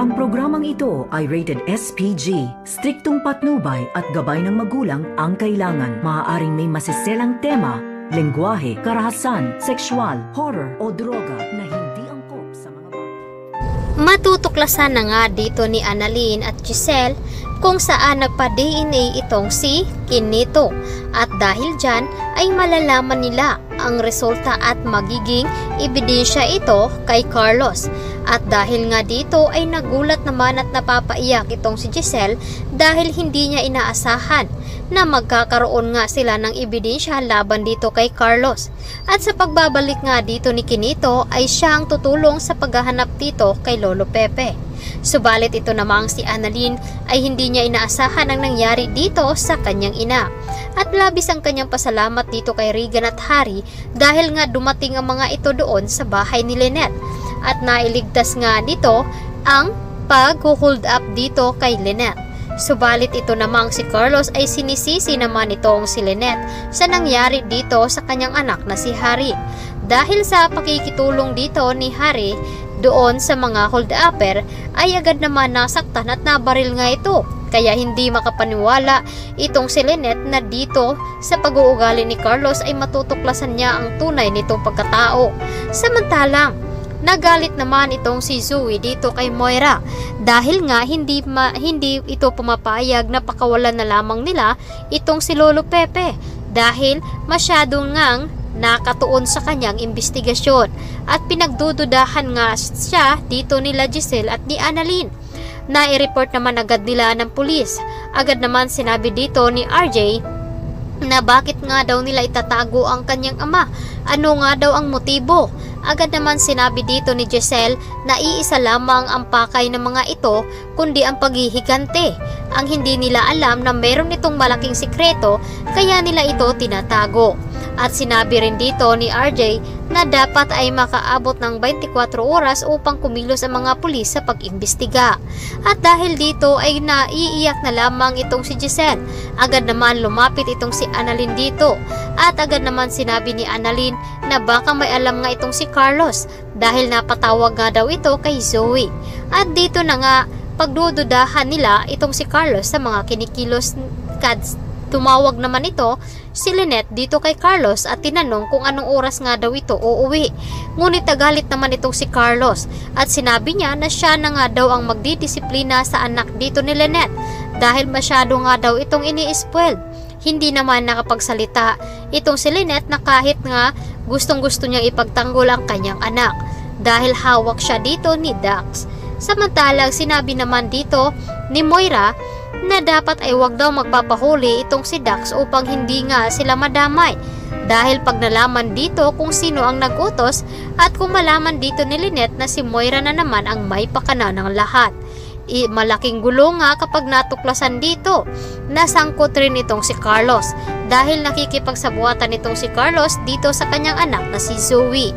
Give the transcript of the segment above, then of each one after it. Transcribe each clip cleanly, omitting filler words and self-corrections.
Ang programang ito ay rated SPG. Striktong patnubay at gabay ng magulang ang kailangan. Maaaring may masiselang tema, lengguwahe, karahasan, sexual, horror o droga na hindi angkop sa mga bata. Matutuklasan na nga dito ni Annalyn at Giselle kung saan nagpa-DNA itong si Kinito, at dahil dyan ay malalaman nila ang resulta at magiging ebidensya ito kay Carlos. At dahil nga dito ay nagulat naman at napapaiyak itong si Giselle dahil hindi niya inaasahan na magkakaroon nga sila ng ebidensya laban dito kay Carlos. At sa pagbabalik nga dito ni Kinito ay siya ang tutulong sa paghahanap dito kay Lolo Pepe. Subalit ito namang si Annalyn ay hindi niya inaasahan ang nangyari dito sa kanyang ina. At labis ang kanyang pasalamat dito kay Regan at Harry dahil nga dumating ang mga ito doon sa bahay ni Lynette. At nailigtas nga dito ang pag-hold up dito kay Lynette. Subalit ito namang si Carlos ay sinisisi naman itong si Lynette sa nangyari dito sa kanyang anak na si Harry. Dahil sa pakikitulong dito ni Harry doon sa mga hold-upper ay agad naman nasaktan at nabaril nga ito. Kaya hindi makapaniwala itong si Lynette na dito sa pag-uugali ni Carlos ay matutuklasan niya ang tunay nitong pagkatao. Samantalang nagalit naman itong si Zoe dito kay Moira dahil nga hindi ito pumapayag na pakawalan na lamang nila itong si Lolo Pepe dahil masyadong ngang nakatuon sa kanyang investigasyon at pinagdududahan nga siya dito nila Giselle at ni Annalyn. Nai-report naman agad nila ng pulis. Agad naman sinabi dito ni RJ na bakit nga daw nila itatago ang kanyang ama. Ano nga daw ang motibo? Agad naman sinabi dito ni Giselle na iisa lamang ang pakay ng mga ito kundi ang paghihigante. Ang hindi nila alam na meron itong malaking sikreto kaya nila ito tinatago. At sinabi rin dito ni RJ na dapat ay makaabot ng 24 oras upang kumilos ang mga pulis sa pag-imbestiga. At dahil dito ay naiiyak na lamang itong si Giselle. Agad naman lumapit itong si Annalyn dito. At agad naman sinabi ni Annalyn na baka may alam nga itong si Carlos dahil napatawag nga daw ito kay Zoe. At dito na nga pagdududahan nila itong si Carlos sa mga kinikilos kads. Tumawag naman ito si Lynette dito kay Carlos at tinanong kung anong oras nga daw ito uuwi. Ngunit nagalit naman itong si Carlos at sinabi niya na siya na nga daw ang magdidisiplina sa anak dito ni Lynette dahil masyado nga daw itong ini-spoil. Hindi naman nakapagsalita itong si Lynette na kahit nga gustong-gusto niyang ipagtanggol ang kanyang anak dahil hawak siya dito ni Dax. Samantalang sinabi naman dito ni Moira na dapat ay wag daw magpapahuli itong si Dax upang hindi nga sila madamay dahil pag nalaman dito kung sino ang nagutos at kung malaman dito ni Lynette na si Moira na naman ang may pakana ng lahat. Malaking gulo nga kapag natuklasan dito. Nasangkot rin itong si Carlos dahil nakikipagsabuatan itong si Carlos dito sa kanyang anak na si Zoe.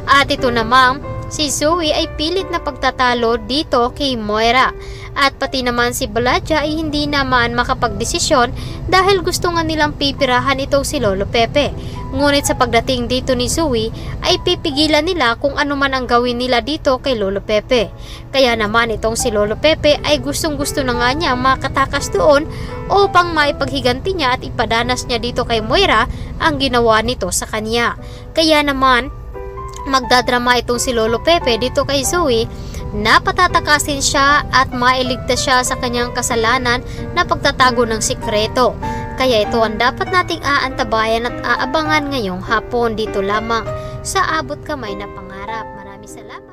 At ito namang si Zoe ay pilit na pagtatalo dito kay Moira. At pati naman si Baladja ay hindi naman makapagdesisyon dahil gusto nga nilang pipirahan itong si Lolo Pepe. Ngunit sa pagdating dito ni Zoe ay pipigilan nila kung ano man ang gawin nila dito kay Lolo Pepe. Kaya naman itong si Lolo Pepe ay gustong-gusto na nga niya makatakas doon upang maipaghiganti niya at ipadanas niya dito kay Moira ang ginawa nito sa kanya. Kaya naman magdadrama itong si Lolo Pepe dito kay Zoe na patatakasin siya at mailigtas siya sa kanyang kasalanan na pagtatago ng sikreto. Kaya ito ang dapat nating aantabayan at aabangan ngayong hapon dito lamang sa Abot Kamay na Pangarap. Maraming salamat.